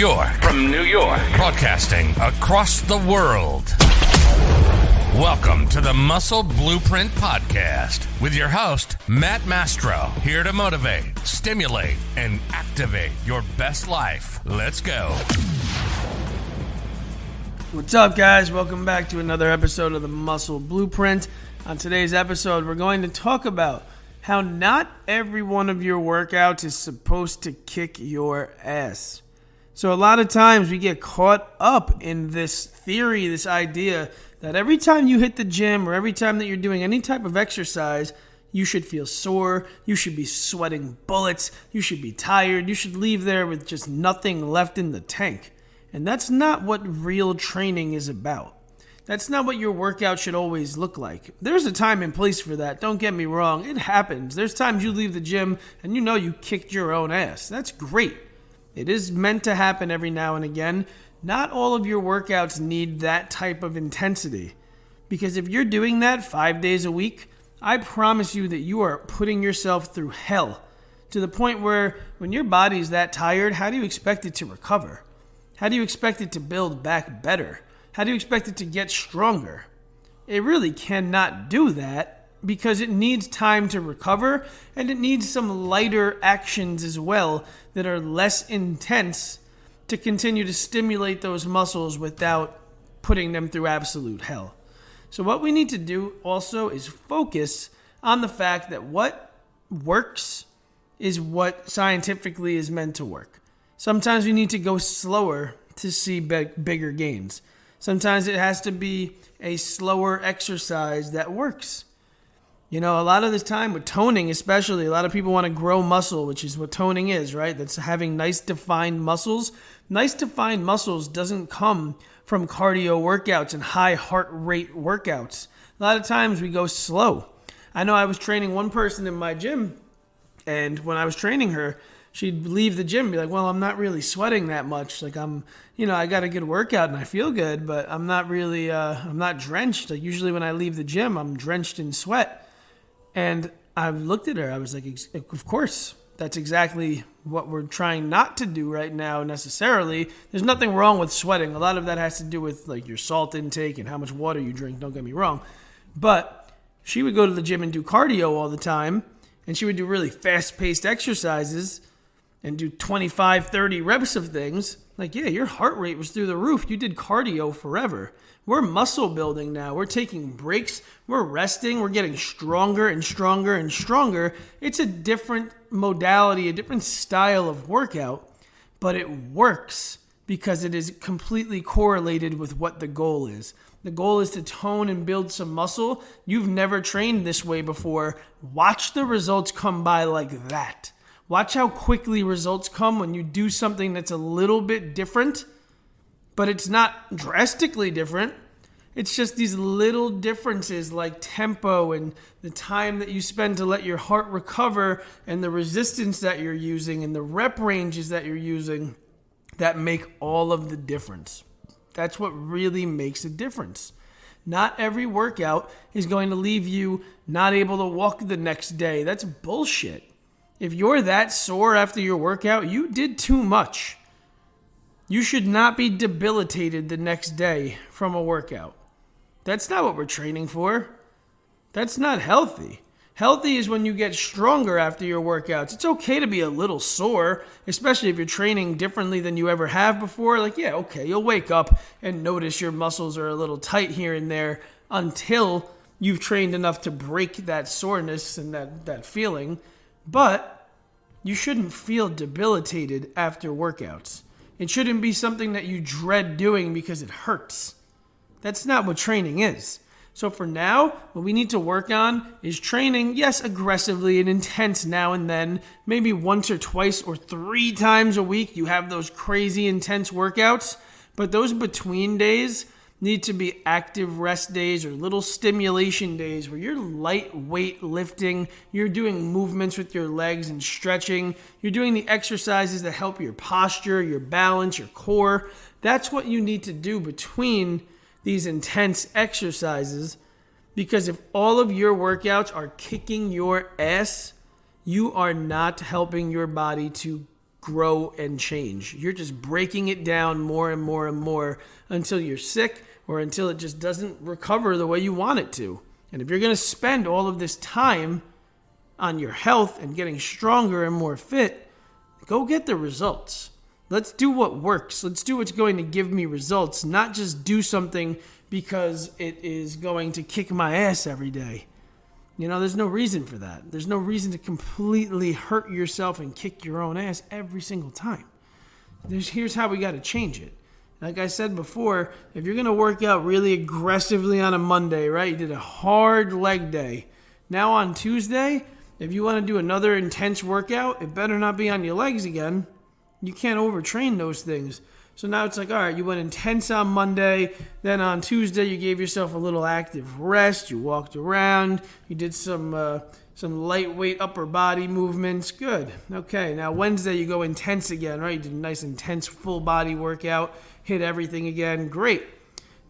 York. Broadcasting across the world. Welcome to the Muscle Blueprint Podcast with your host, Matt Mastro, here to motivate, stimulate, and activate your best life. Let's go. What's up, guys? Welcome back to another episode of the Muscle Blueprint. On today's episode, we're going to talk about how not every one of your workouts is supposed to kick your ass. So a lot of times we get caught up in this theory, this idea that every time you hit the gym or every time that you're doing any type of exercise, you should feel sore, you should be sweating bullets, you should be tired, you should leave there with just nothing left in the tank. And that's not what real training is about. That's not what your workout should always look like. There's a time and place for that, don't get me wrong, it happens. There's times you leave the gym and you know you kicked your own ass. That's great. It is meant to happen every now and again. Not all of your workouts need that type of intensity. Because if you're doing that 5 days a week, I promise you that you are putting yourself through hell. To the point where when your body's that tired, how do you expect it to recover? How do you expect it to build back better? How do you expect it to get stronger? It really cannot do that because it needs time to recover and it needs some lighter actions as well that are less intense to continue to stimulate those muscles without putting them through absolute hell. So what we need to do also is focus on the fact that what works is what scientifically is meant to work. Sometimes we need to go slower to see bigger gains. Sometimes it has to be a slower exercise that works. You know, a lot of the time with toning especially, a lot of people want to grow muscle, which is what toning is, right? That's having nice defined muscles. Nice defined muscles doesn't come from cardio workouts and high heart rate workouts. A lot of times we go slow. I know I was training one person in my gym, and when I was training her, she'd leave the gym and be like, well, I'm not really sweating that much. Like I got a good workout and I feel good, but I'm not really, I'm not drenched. Like usually when I leave the gym, I'm drenched in sweat. And I looked at her, I was like, of course, that's exactly what we're trying not to do right now necessarily. There's nothing wrong with sweating. A lot of that has to do with like your salt intake and how much water you drink, don't get me wrong. But she would go to the gym and do cardio all the time, and she would do really fast-paced exercises and do 25, 30 reps of things. Like, yeah, your heart rate was through the roof. You did cardio forever. We're muscle building now. We're taking breaks. We're resting. We're getting stronger and stronger and stronger. It's a different modality, a different style of workout, but it works because it is completely correlated with what the goal is. The goal is to tone and build some muscle. You've never trained this way before. Watch the results come by like that. Watch how quickly results come when you do something that's a little bit different, but it's not drastically different. It's just these little differences like tempo and the time that you spend to let your heart recover and the resistance that you're using and the rep ranges that you're using that make all of the difference. That's what really makes a difference. Not every workout is going to leave you not able to walk the next day. That's bullshit. If you're that sore after your workout, you did too much. You should not be debilitated the next day from a workout. That's not what we're training for. That's not healthy. Healthy is when you get stronger after your workouts. It's okay to be a little sore, especially if you're training differently than you ever have before. Like, yeah, okay, you'll wake up and notice your muscles are a little tight here and there until you've trained enough to break that soreness and that feeling. But you shouldn't feel debilitated after workouts. It shouldn't be something that you dread doing because it hurts. That's not what training is. So for now, what we need to work on is training, yes, aggressively and intense now and then, maybe once or twice or 3 times a week. You have those crazy intense workouts, but those between days need to be active rest days or little stimulation days where you're lightweight lifting, you're doing movements with your legs and stretching, you're doing the exercises that help your posture, your balance, your core. That's what you need to do between these intense exercises, because if all of your workouts are kicking your ass, you are not helping your body to grow and change. You're just breaking it down more and more and more until you're sick or until it just doesn't recover the way you want it to. And if you're going to spend all of this time on your health and getting stronger and more fit, go get the results. Let's do what works. Let's do what's going to give me results, not just do something because it is going to kick my ass every day. There's no reason for that. There's no reason to completely hurt yourself and kick your own ass every single time. Here's how we got to change it. Like I said before, if you're going to work out really aggressively on a Monday, right? You did a hard leg day. Now on Tuesday, if you want to do another intense workout, it better not be on your legs again. You can't overtrain those things. So now it's like, all right, you went intense on Monday. Then on Tuesday, you gave yourself a little active rest. You walked around. You did some lightweight upper body movements. Good. Okay, now Wednesday, you go intense again, right? You did a nice intense full body workout. Hit everything again. Great.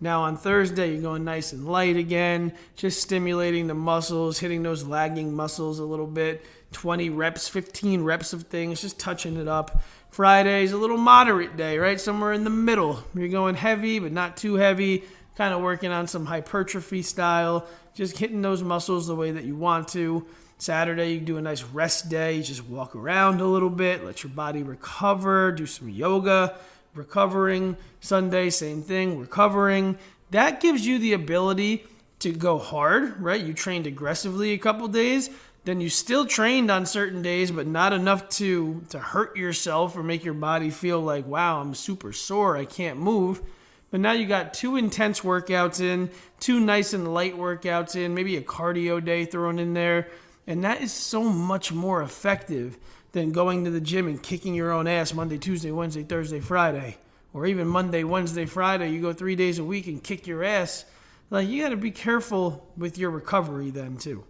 Now on Thursday, you're going nice and light again. Just stimulating the muscles, hitting those lagging muscles a little bit. 20 reps, 15 reps of things, just touching it up. Friday's a little moderate day, right? Somewhere in the middle. You're going heavy, but not too heavy. Kind of working on some hypertrophy style. Just hitting those muscles the way that you want to. Saturday, you do a nice rest day. You just walk around a little bit. Let your body recover. Do some yoga. Recovering. Sunday, same thing. Recovering. That gives you the ability to go hard, right? You trained aggressively a couple days. Then you still trained on certain days, but not enough to hurt yourself or make your body feel like, wow, I'm super sore, I can't move. But now you got 2 intense workouts in, 2 nice and light workouts in, maybe a cardio day thrown in there. And that is so much more effective than going to the gym and kicking your own ass Monday, Tuesday, Wednesday, Thursday, Friday. Or even Monday, Wednesday, Friday, you go 3 days a week and kick your ass. Like, you got to be careful with your recovery then too.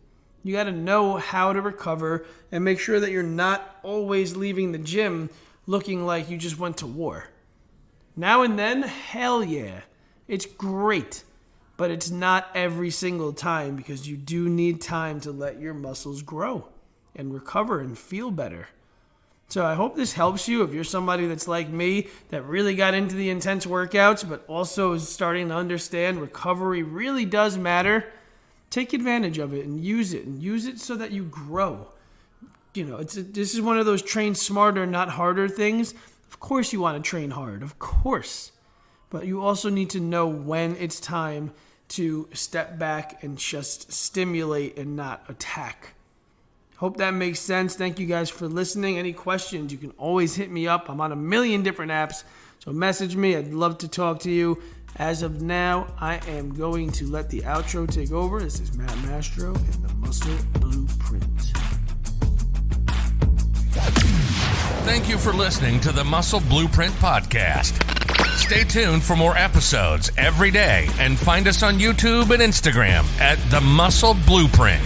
You got to know how to recover and make sure that you're not always leaving the gym looking like you just went to war. Now and then, hell yeah, it's great, but it's not every single time because you do need time to let your muscles grow and recover and feel better. So I hope this helps you if you're somebody that's like me that really got into the intense workouts but also is starting to understand recovery really does matter. Take advantage of it and use it so that you grow. This is one of those train smarter, not harder things. Of course you want to train hard, of course. But you also need to know when it's time to step back and just stimulate and not attack. Hope that makes sense. Thank you guys for listening. Any questions, you can always hit me up. I'm on a million different apps, so message me. I'd love to talk to you. As of now, I am going to let the outro take over. This is Matt Mastro and the Muscle Blueprint. Thank you for listening to the Muscle Blueprint podcast. Stay tuned for more episodes every day and find us on YouTube and Instagram at the Muscle Blueprint.